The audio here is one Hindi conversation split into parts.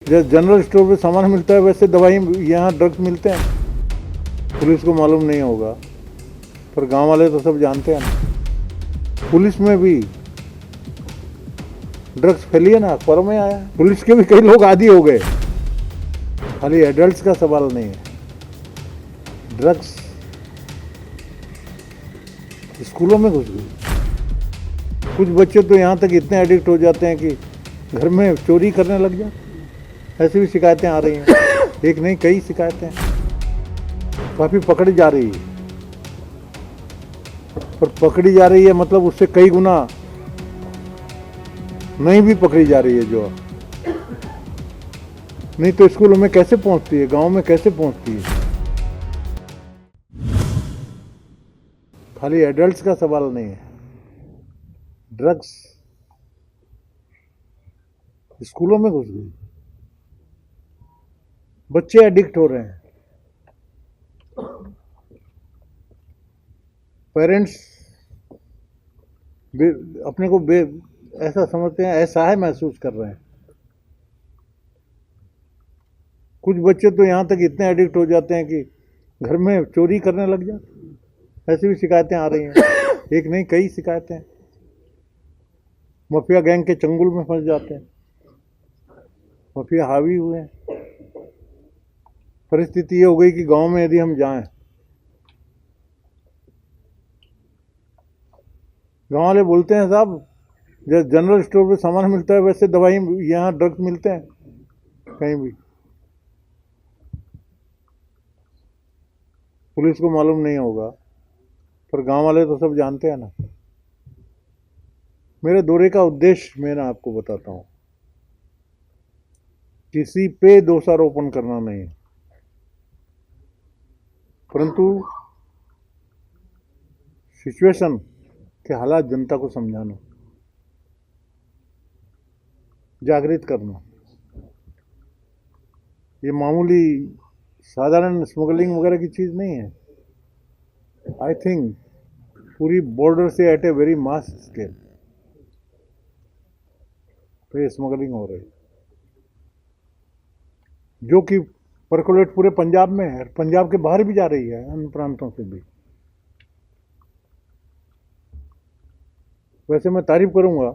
जैसे जनरल स्टोर पे सामान मिलता है वैसे दवाई यहाँ ड्रग्स मिलते हैं। पुलिस को मालूम नहीं होगा पर गांव वाले तो सब जानते हैं ना। पुलिस में भी ड्रग्स फैली है ना, अखबारों में आया। पुलिस के भी कई लोग आदी हो गए। खाली एडल्ट्स का सवाल नहीं है, ड्रग्स स्कूलों में घुस गई। कुछ बच्चे तो यहाँ तक इतने एडिक्ट हो जाते हैं कि घर में चोरी करने लग जाते। ऐसी भी शिकायतें आ रही हैं, एक नहीं कई शिकायतें काफ़ी पकड़ी जा रही है। पर पकड़ी जा रही है मतलब उससे कई गुना नहीं भी पकड़ी जा रही है जो नहीं तो स्कूलों में कैसे पहुंचती है, गांव में कैसे पहुंचती है। खाली एडल्ट्स का सवाल नहीं है, ड्रग्स स्कूलों में घुस गई। बच्चे एडिक्ट हो रहे हैं। पेरेंट्स अपने को ऐसा समझते हैं, ऐसा है महसूस कर रहे हैं। कुछ बच्चे तो यहाँ तक इतने एडिक्ट हो जाते हैं कि घर में चोरी करने लग जाते। ऐसी भी शिकायतें आ रही हैं, एक नहीं कई शिकायतें। माफिया गैंग के चंगुल में फंस जाते हैं, माफिया हावी हुए हैं। परिस्थिति ये हो गई कि गांव में यदि हम जाएं, गांव वाले बोलते हैं साहब जैसे जनरल स्टोर पे सामान मिलता है वैसे दवाई यहाँ ड्रग्स मिलते हैं कहीं भी। पुलिस को मालूम नहीं होगा पर गांव वाले तो सब जानते हैं ना। मेरे दौरे का उद्देश्य मैं आपको बताता हूँ, किसी पे दोषारोपण करना नहीं है, परंतु सिचुएशन के हालात जनता को समझाना, जागृत करना। ये मामूली साधारण स्मगलिंग वगैरह की चीज़ नहीं है। आई थिंक पूरी बॉर्डर से at a very mass scale तो ये स्मगलिंग हो रही, जो कि परकोलेट पूरे पंजाब में है, पंजाब के बाहर भी जा रही है, अन्य प्रांतों से भी। वैसे मैं तारीफ करूंगा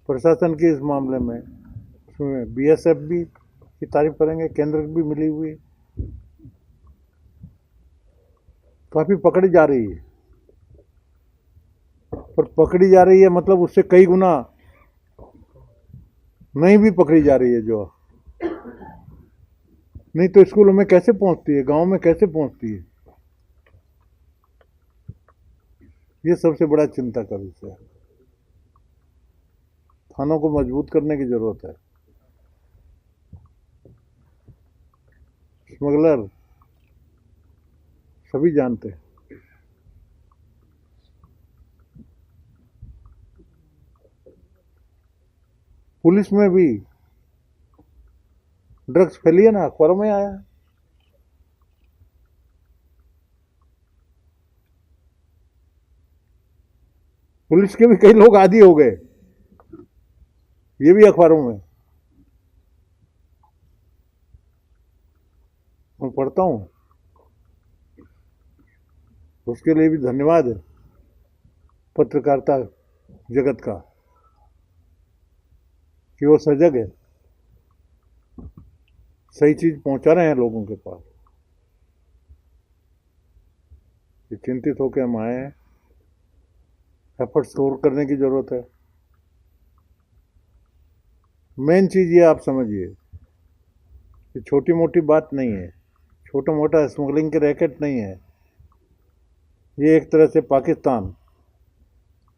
प्रशासन की इस मामले में, उसमें बीएसएफ भी की तारीफ करेंगे, केंद्र की भी मिली हुई काफ़ी पकड़ी जा रही है। पर पकड़ी जा रही है मतलब उससे कई गुना नहीं भी पकड़ी जा रही है जो नहीं तो स्कूलों में कैसे पहुंचती है, गांव में कैसे पहुंचती है। ये सबसे बड़ा चिंता का विषय है। थानों को मजबूत करने की जरूरत है। स्मगलर सभी जानते हैं। पुलिस में भी ड्रग्स फैली है ना, अखबारों में आया। पुलिस के भी कई लोग आदी हो गए, ये भी अखबारों में मैं पढ़ता हूं। उसके लिए भी धन्यवाद है पत्रकारिता जगत का कि वो सजग है, सही चीज पहुंचा रहे हैं लोगों के पास। ये चिंतित होकर हम आए हैं, एफर्ट्स और करने की जरूरत है। मेन चीज ये आप समझिए कि छोटी मोटी बात नहीं है, छोटा मोटा स्मगलिंग के रैकेट नहीं है। ये एक तरह से पाकिस्तान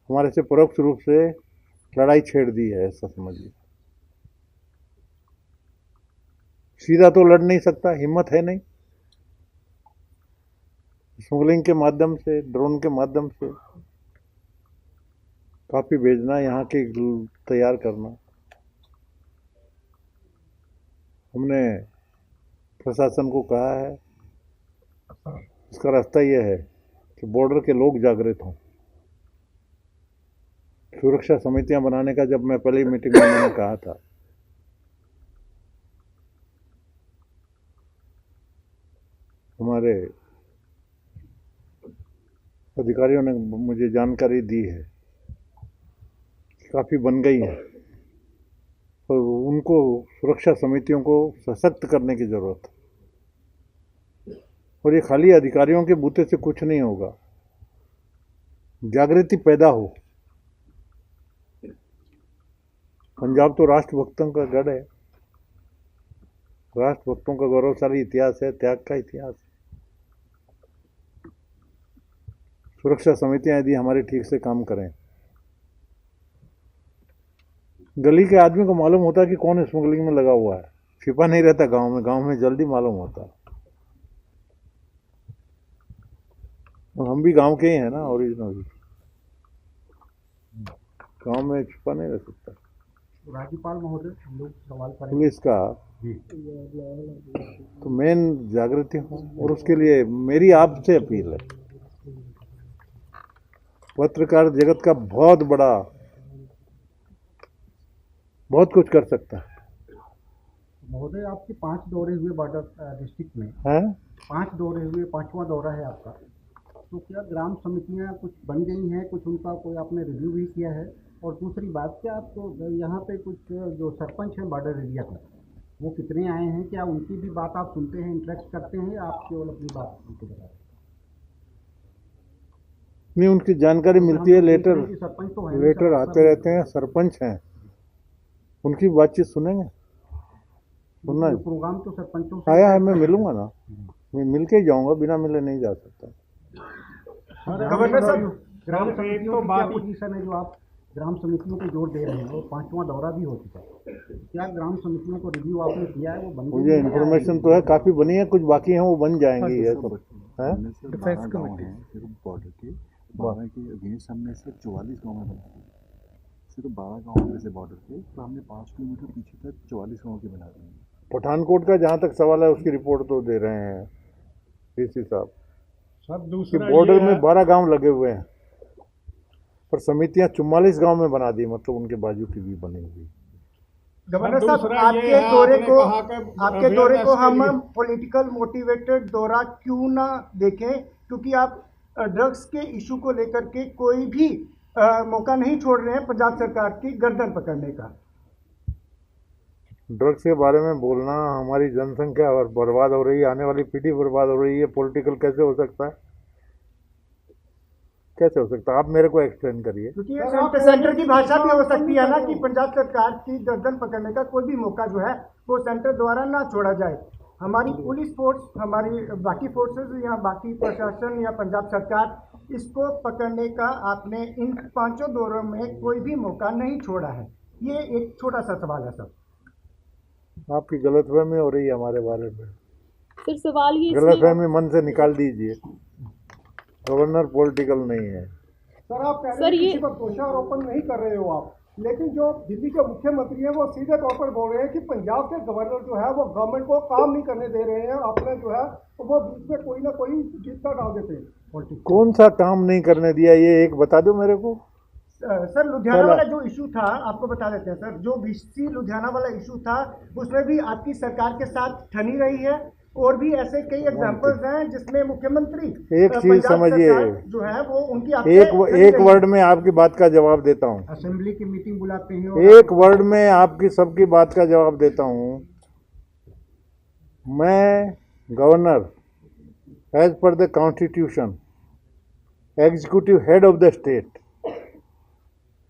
हमारे से परोक्ष रूप से लड़ाई छेड़ दी है, ऐसा समझिए। सीधा तो लड़ नहीं सकता, हिम्मत है नहीं। स्मगलिंग के माध्यम से, ड्रोन के माध्यम से काफ़ी भेजना, यहाँ के तैयार करना। हमने प्रशासन को कहा है, इसका रास्ता यह है कि बॉर्डर के लोग जागृत हों। सुरक्षा समितियां बनाने का जब मैं पहली मीटिंग में मैंने कहा था हमारे अधिकारियों ने मुझे जानकारी दी है, काफ़ी बन गई है, तो उनको सुरक्षा समितियों को सशक्त करने की ज़रूरत है। और ये खाली अधिकारियों के बूते से कुछ नहीं होगा, जागृति पैदा हो। पंजाब तो राष्ट्रभक्तों का गढ़ है, राष्ट्रभक्तों का गौरवशाली इतिहास है, त्याग का इतिहास है। सुरक्षा समितियां यदि हमारी ठीक से काम करें, गली के आदमी को मालूम होता है कि कौन स्मगलिंग में लगा हुआ है, छिपा नहीं रहता गांव में जल्दी मालूम होता है। और हम भी गांव के ही हैं ना, ओरिजिनल, गांव में छिपा नहीं रह सकता। राज्यपाल महोदय, हम लोग सवाल करेंगे पुलिस का तो मेन जागृति हो, और उसके लिए मेरी आपसे अपील है, पत्रकार जगत का बहुत कुछ कर सकता है। महोदय, आपके 5 दौरे हुए बॉर्डर डिस्ट्रिक्ट में हैं? 5 दौरे हुए, 5वां दौरा है आपका, तो क्या ग्राम समितियां कुछ बन गई हैं, कुछ उनका कोई आपने रिव्यू भी किया है? और दूसरी बात, क्या आपको यहाँ पे कुछ जो सरपंच हैं बॉर्डर एरिया का, वो कितने आए हैं, क्या उनकी भी बात आप सुनते हैं, इंटरेक्ट करते हैं, या आप केवल अपनी बात उनको बता रहे हैं? नहीं, उनकी जानकारी मिलती है, सरपंच तो है, लेटर आते रहते हैं, सरपंच हैं, उनकी बातचीत सुनेंगे। सुनना प्रोग्राम तो सरपंचों से आया है, मैं मिलूंगा ना, मैं मिल के ही जाऊंगा, बिना मिले नहीं जा सकता। गवर्नर साहब, ग्राम समितियों की क्या पोजीशन है, जो आप ग्राम समितियों को जोर दे रहे हैं, और 5वां दौरा भी हो चुका है, क्या ग्राम समितियों को रिव्यू आपने किया है? वो बन मुझे इन्फॉर्मेशन तो है, काफ़ी बनी है, कुछ बाकी हैं, वो बन जाएंगी। ये सब है डिफेंस कमेटी सिर्फ बॉर्डर के 12 के अगेंस्ट हमने सिर्फ 44 गाँव में बना दी, सिर्फ 12 गाँव में से बॉर्डर के, तो हमने 5 किलोमीटर पीछे तक 44 गाँव की बना दी है। पठानकोट का जहाँ तक सवाल है, उसकी रिपोर्ट तो दे रहे हैं डीसी साहब। सब दूसरा बॉर्डर में 12 गांव लगे हुए हैं, पर समितियां 44 गांव में बना दी, मतलब उनके बाजू की भी बनी हुई। गवर्नर साहब, आपके दौरे को हम पॉलिटिकल मोटिवेटेड दौरा क्यों ना देखें, क्योंकि आप ड्रग्स के इशू को लेकर के कोई भी मौका नहीं छोड़ रहे हैं पंजाब सरकार की गर्दन पकड़ने का। ड्रग्स के बारे में बोलना, हमारी जनसंख्या और बर्बाद हो रही है, आने वाली पीढ़ी बर्बाद हो रही है, पॉलिटिकल कैसे हो सकता है? कैसे हो सकता है? आप मेरे को एक्सप्लेन करिए। क्योंकि सेंटर की भाषा भी हो सकती है ना, कि पंजाब सरकार की गर्दन पकड़ने का कोई भी मौका जो है वो सेंटर द्वारा ना छोड़ा जाए। हमारी पुलिस फोर्स, हमारी बाकी फोर्सेस या बाकी प्रशासन या पंजाब सरकार, इसको पकड़ने का आपने इन 5 दौरों में कोई भी मौका नहीं छोड़ा है। ये एक छोटा सा सवाल है सर। आपकी गलतफहमी हो रही है हमारे बारे में। फिर सवाल ये गलतफहमी मन से निकाल दीजिए, गवर्नर पॉलिटिकल नहीं है। सर, आप कह रहे हैं किसी पर दोषारोपण नहीं कर रहे हो आप, लेकिन जो दिल्ली के मुख्यमंत्री हैं वो सीधे तौर पर बोल रहे हैं कि पंजाब के गवर्नर जो है वो गवर्नमेंट को काम नहीं करने दे रहे हैं, अपने जो है वो बीच में कोई ना कोई चिंता डाल देते हैं। कौन सा काम नहीं करने दिया, ये एक बता दो मेरे को। सर, लुधियाना वाला जो इशू था, आपको बता देते हैं सर, जो बीसी लुधियाना वाला इशू था, उसमें भी आपकी सरकार के साथ ठनी रही है, और भी ऐसे कई एग्जांपल्स हैं जिसमें मुख्यमंत्री एक चीज समझिए, जो है वो उनकी एक वर्ड में आपकी बात का जवाब देता हूँ, असेंबली की मीटिंग बुलाते हैं, एक वर्ड में आपकी सबकी बात का जवाब देता हूँ। मैं governor, as per the constitution, executive head of the state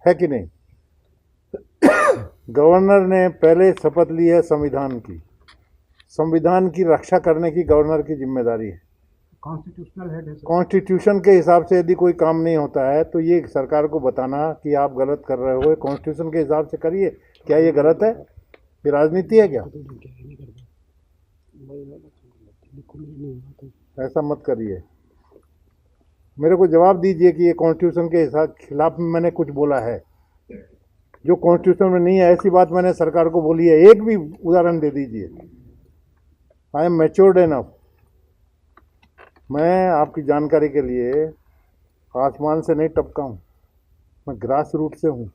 है कि नहीं? गवर्नर ने पहले शपथ ली है संविधान की, संविधान की रक्षा करने की गवर्नर की जिम्मेदारी है। कॉन्स्टिट्यूशनल हेड है। कॉन्स्टिट्यूशन के हिसाब से यदि कोई काम नहीं होता है तो ये सरकार को बताना कि आप गलत कर रहे हो, कॉन्स्टिट्यूशन के हिसाब से करिए। क्या ये गलत है? ये राजनीति है क्या? ऐसा मत करिए, मेरे को जवाब दीजिए कि ये कॉन्स्टिट्यूशन के हिसाब खिलाफ में मैंने कुछ बोला है जो कॉन्स्टिट्यूशन में नहीं है। ऐसी बात मैंने सरकार को बोली है, एक भी उदाहरण दे दीजिए। I am matured enough. मैं आपकी जानकारी के लिए आसमान से नहीं टपका हूँ, मैं ग्रास रूट से हूँ।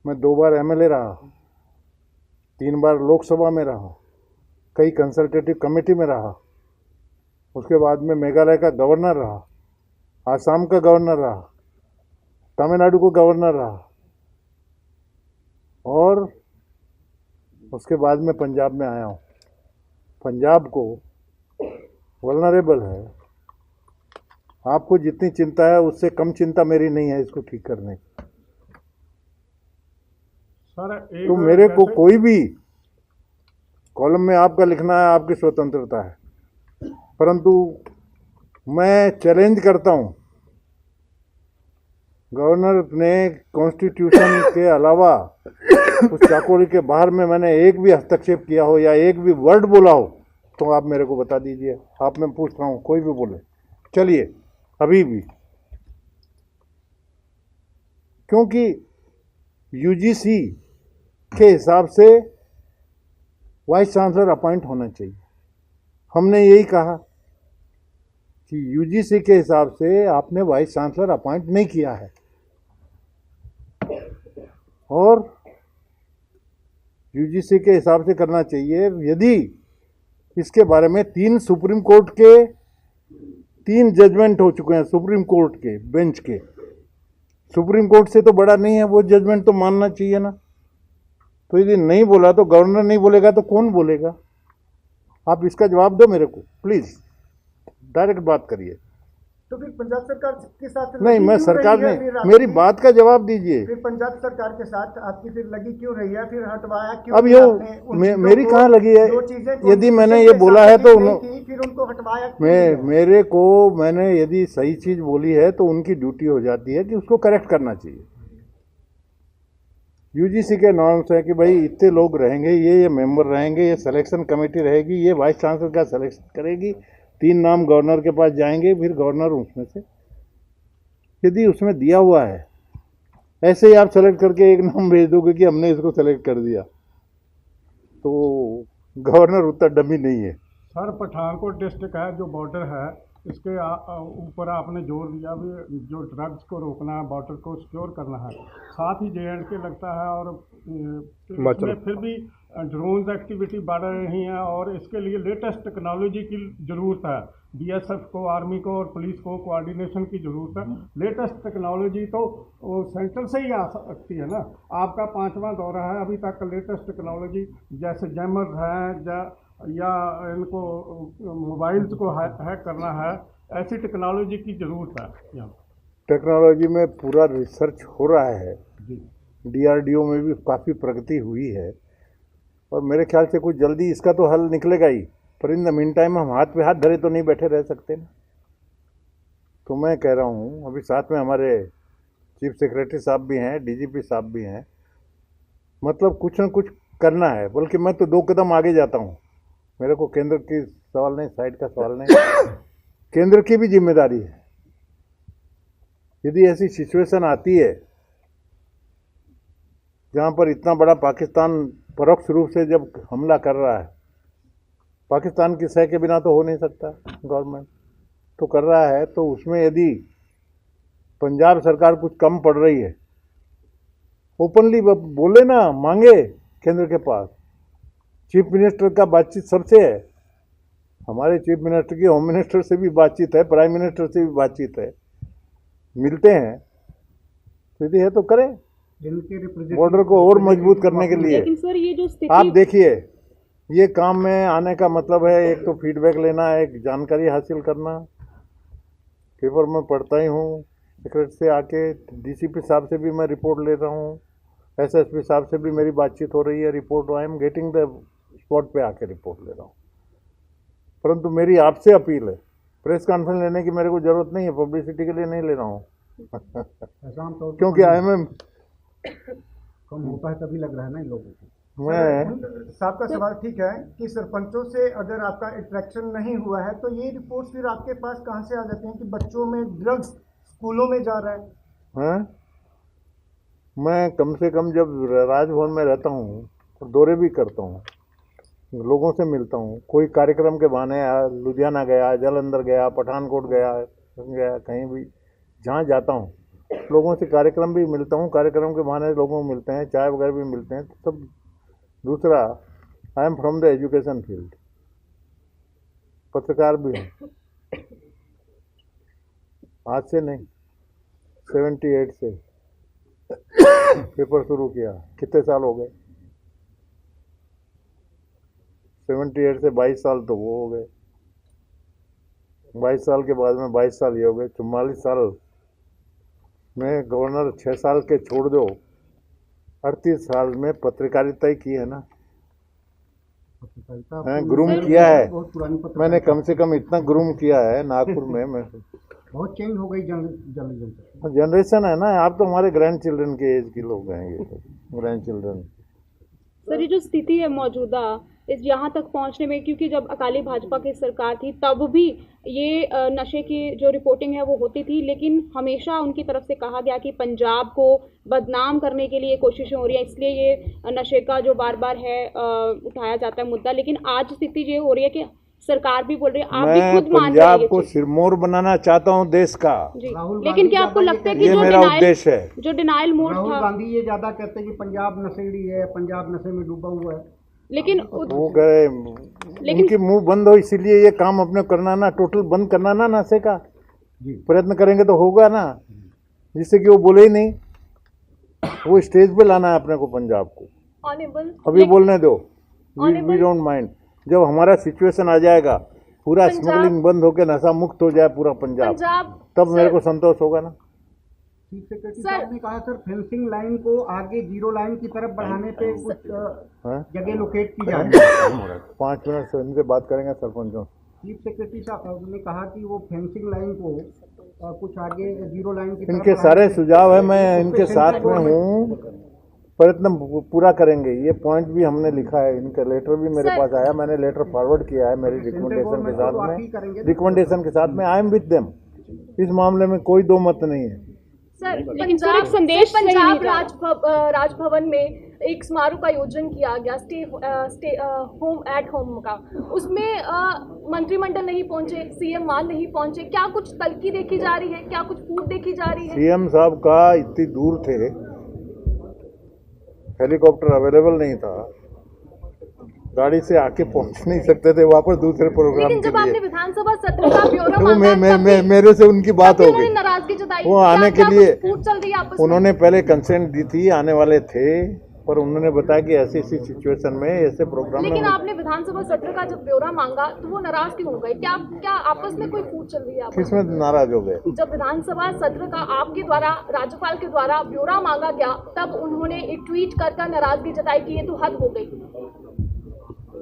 मैं 2 बार एमएलए रहा, 3 बार लोकसभा में रहा, कई कंसल्टेटिव कमेटी में रहा, उसके बाद में मेघालय का गवर्नर रहा, आसाम का गवर्नर रहा, तमिलनाडु को गवर्नर रहा, और उसके बाद में पंजाब में आया हूँ। पंजाब को वल्नरेबल है, आपको जितनी चिंता है उससे कम चिंता मेरी नहीं है इसको ठीक करने की। सर तो मेरे को कोई भी कॉलम में आपका लिखना है, आपकी स्वतंत्रता है, परंतु मैं चैलेंज करता हूँ, गवर्नर ने कॉन्स्टिट्यूशन के अलावा उस चाकोरी के बाहर में मैंने एक भी हस्तक्षेप किया हो या एक भी वर्ड बोला हो तो आप मेरे को बता दीजिए। आप मैं पूछ रहा हूँ, कोई भी बोले चलिए अभी भी, क्योंकि यूजीसी के हिसाब से वाइस चांसलर अपॉइंट होना चाहिए। हमने यही कहा कि यूजीसी के हिसाब से आपने वाइस चांसलर अपॉइंट नहीं किया है, और यूजीसी के हिसाब से करना चाहिए। यदि इसके बारे में 3 सुप्रीम कोर्ट के 3 जजमेंट हो चुके हैं, सुप्रीम कोर्ट के बेंच के, सुप्रीम कोर्ट से तो बड़ा नहीं है, वो जजमेंट तो मानना चाहिए ना। तो यदि नहीं बोला तो गवर्नर नहीं बोलेगा तो कौन बोलेगा? आप इसका जवाब दो मेरे को प्लीज, डायरेक्ट बात करिए। तो फिर पंजाब सरकार के साथ नहीं, लगी मैं क्यों सरकार रही है नहीं, फिर मेरी आपकी? बात का जवाब दीजिए। फिर पंजाब सरकार के साथ आपकी फिर लगी क्यों रही है, फिर हटवाया क्यों? अब नहीं ये आपने उन चीजों मेरी को, कहाँ लगी है? जो चीजें यदि मैंने कॉन्स्टिट्यूशन ये के बोला साथ है तो ठीक नहीं थी, फिर उनको हटवाया क्यों नहीं है? मेरे को, मैंने यदि सही चीज बोली है तो उनकी ड्यूटी हो जाती है कि उसको करेक्ट करना चाहिए। यूजीसी के नॉर्म्स है कि भाई इतने लोग रहेंगे, ये मेंबर रहेंगे, ये सिलेक्शन कमेटी रहेगी, ये वाइस चांसलर का सिलेक्शन करेगी, 3 नाम गवर्नर के पास जाएंगे, फिर गवर्नर उसमें से यदि उसमें दिया हुआ है, ऐसे ही आप सेलेक्ट करके एक नाम भेज दोगे कि हमने इसको सेलेक्ट कर दिया, तो गवर्नर उतना डमी नहीं है। सर पठानकोट डिस्ट्रिक्ट है जो बॉर्डर है, इसके ऊपर आपने जोर दिया भी जो ड्रग्स को रोकना है, बॉर्डर को सिक्योर करना है, साथ ही JNK लगता है, और इसमें फिर भी ड्रोन्स एक्टिविटी बढ़ रही हैं, और इसके लिए लेटेस्ट टेक्नोलॉजी की ज़रूरत है। BSF को, आर्मी को और पुलिस को कोऑर्डिनेशन की ज़रूरत है। लेटेस्ट टेक्नोलॉजी तो सेंटर से ही आ सकती है ना। आपका 5वां दौरा है, अभी तक लेटेस्ट टेक्नोलॉजी जैसे जैमर है या इनको मोबाइल्स को हैक करना है, ऐसी टेक्नोलॉजी की ज़रूरत है यहाँ। टेक्नोलॉजी में पूरा रिसर्च हो रहा है, जी DRDO में भी काफ़ी प्रगति हुई है, और मेरे ख्याल से कुछ जल्दी इसका तो हल निकलेगा ही। पर इन द मीन टाइम हम हाथ पे हाथ धरे तो नहीं बैठे रह सकते ना। तो मैं कह रहा हूँ, अभी साथ में हमारे चीफ सेक्रेटरी साहब भी हैं, DGP साहब भी हैं, मतलब कुछ न कुछ करना है। बल्कि मैं तो 2 कदम आगे जाता हूँ। मेरे को केंद्र की सवाल नहीं, साइड का सवाल नहीं, केंद्र की भी जिम्मेदारी है। यदि ऐसी सिचुएशन आती है जहाँ पर इतना बड़ा पाकिस्तान परोक्ष रूप से जब हमला कर रहा है, पाकिस्तान की सह के बिना तो हो नहीं सकता, गवर्नमेंट तो कर रहा है, तो उसमें यदि पंजाब सरकार कुछ कम पड़ रही है, ओपनली बोले ना, मांगे केंद्र के पास। चीफ मिनिस्टर का बातचीत सबसे है, हमारे चीफ मिनिस्टर की होम मिनिस्टर से भी बातचीत है, प्राइम मिनिस्टर से भी बातचीत है, मिलते हैं। यदि है तो करें, बॉर्डर को और मजबूत करने के लिए। लेकिन सर ये जो स्थिति, आप देखिए, ये काम में आने का मतलब है एक तो फीडबैक लेना, एक जानकारी हासिल करना। पेपर में पढ़ता ही हूँ, सेक्रेटरी से आके DCP साहब से भी मैं रिपोर्ट ले रहा हूँ, SSP साहब से भी मेरी बातचीत हो रही है, report I am getting the spot पे आके रिपोर्ट ले रहा हूँ। परंतु मेरी आपसे अपील है, प्रेस कॉन्फ्रेंस लेने की मेरे को ज़रूरत नहीं है, पब्लिसिटी के लिए नहीं ले रहा हूँ क्योंकि IMM कम होता है तभी लग रहा है ना इन लोगों को। मैं साहब का सवाल ठीक है कि सरपंचों से अगर आपका इंटरेक्शन नहीं हुआ है तो ये रिपोर्ट्स फिर आपके पास कहाँ से आ जाती हैं कि बच्चों में ड्रग्स स्कूलों में जा रहा है? हैं, मैं कम से कम जब राजभवन में रहता हूँ तो दौरे भी करता हूँ, लोगों से मिलता हूँ। कोई कार्यक्रम के बहाने लुधियाना गया, जालंधर गया, पठानकोट गया, कहीं भी जहाँ जाता हूँ लोगों से कार्यक्रम भी मिलता हूँ, कार्यक्रम के बहाने लोगों को मिलते हैं, चाय वगैरह भी मिलते हैं। तो सब दूसरा, I am from the education field, पत्रकार भी हूँ, आज से नहीं, 78 से पेपर शुरू किया। कितने साल हो गए? 78 से 22 साल तो वो हो गए। 22 साल के बाद में 22 साल ये हो गए। 44 साल में गवर्नर 6 साल के छोड़ दो, 38 साल में पत्रकारिता ही की है ना। पत्रकारिता हैं, आपको ग्रूम किया है। बहुत पुरानी पत्रकारिता मैंने कम से कम इतना ग्रूम किया है नागपुर में। मैं बहुत चेंज हो गई जर्नलिज्म से। जनरेशन है ना, आप तो हमारे ग्रैंड चिल्ड्रन के एज के लोग हैं, ये ग्रैंड चिल्ड्रन। सर, ये जो स्थिति है मौजूदा इस यहाँ तक पहुँचने में, क्योंकि जब अकाली भाजपा की सरकार थी तब भी ये नशे की जो रिपोर्टिंग है वो होती थी, लेकिन हमेशा उनकी तरफ से कहा गया कि पंजाब को बदनाम करने के लिए कोशिशें हो रही हैं, इसलिए ये नशे का जो बार बार है उठाया जाता है मुद्दा। लेकिन आज स्थिति ये हो रही है कि सरकार भी बोल रही है, आप भी मैं खुद मान रहे हैं पंजाब ये को चीज़। सिरमौर बनाना चाहता हूँ देश का। जी, राहुल लेकिन गांधी क्या आपको ज्यादा लगता है ये कि ये मेरा उद्देश्य है। जो डिनाइल मोड राहुल था, गांधी ये ज्यादा कहते हैं कि पंजाब नशेड़ी है, पंजाब नशे में डूबा हुआ है। लेकिन वो कहे उनकी मुंह बंद हो, इसीलिए ये काम अपने करना ना, टोटल बंद करना ना नशे का जी। प्रयत्न करेंगे तो होगा ना, जिससे कि वो बोले ही नहीं। वो स्टेज पे लाना है अपने को पंजाब को। ऑनेबल अभी बोलने दो, वी डोंट माइंड। जब हमारा सिचुएशन आ जाएगा, पूरा स्मगलिंग बंद होकर नशा मुक्त हो जाए पूरा पंजाब, तब मेरे को संतोष होगा ना। चीफ सेक्रेटरी साहब ने कहा सर फेंसिंग लाइन को आगे जीरो लाइन की तरफ बढ़ाने पे कुछ जगह लोकेट की जा रही है। 5 मिनट से इनसे बात करेंगे सरपंचों। चीफ सेक्रेटरी साहब ने कहा कि वो फेंसिंग लाइन को कुछ आगे जीरो लाइन की तरफ इनके बढ़ाने सारे पे- सुझाव है, मैं उस पे इनके सेंट्रल साथ में गवर्नमेंट- हूँ, प्रयत्न पूरा करेंगे। ये पॉइंट भी हमने लिखा है, इनका लेटर भी मेरे पास आया, मैंने लेटर फॉरवर्ड किया है मेरी रिकमेंडेशन के साथ में। रिकमेंडेशन के साथ में आई एम विद देम। इस मामले में कोई दो मत नहीं है। सर, लेकिन सर एक संदेश सही पंजाब नहीं था। राजभवन में एक समारोह का आयोजन किया गया स्टे होम एट होम का, उसमें मंत्रिमंडल नहीं पहुंचे, सीएम मान नहीं पहुंचे। क्या कुछ तल्खी देखी जा रही है, क्या कुछ फूट देखी जा रही है? सीएम साहब का इतनी दूर थे, हेलीकॉप्टर अवेलेबल नहीं था, गाड़ी से आके पहुंच नहीं सकते थे वापस दूसरे प्रोग्राम लेकिन के जब आपने लिए। विधानसभा सत्र का ब्यौरा तो मांगा, तब भी- मेरे से उनकी बात तब भी हो उन्होंने गई। नाराजगी जताई। वो आने क्या के लिए कुछ फूट चल रही है आपस में? उन्होंने पहले कंसेंट दी थी, आने वाले थे, पर उन्होंने बताया कि ऐसी ऐसी सिचुएशन में ऐसे प्रोग्राम लेकिन में आपने विधानसभा सत्र का जब ब्यौरा मांगा तो वो नाराज क्यों हो गए? क्या आपस में कोई फूट चल रही है आपस में? किसमें नाराज हो गए? जब विधानसभा सत्र का आपके द्वारा राज्यपाल के द्वारा ब्यौरा मांगा गया, तब उन्होंने एक ट्वीट कर नाराजगी जताई कि ये तो हद हो गई।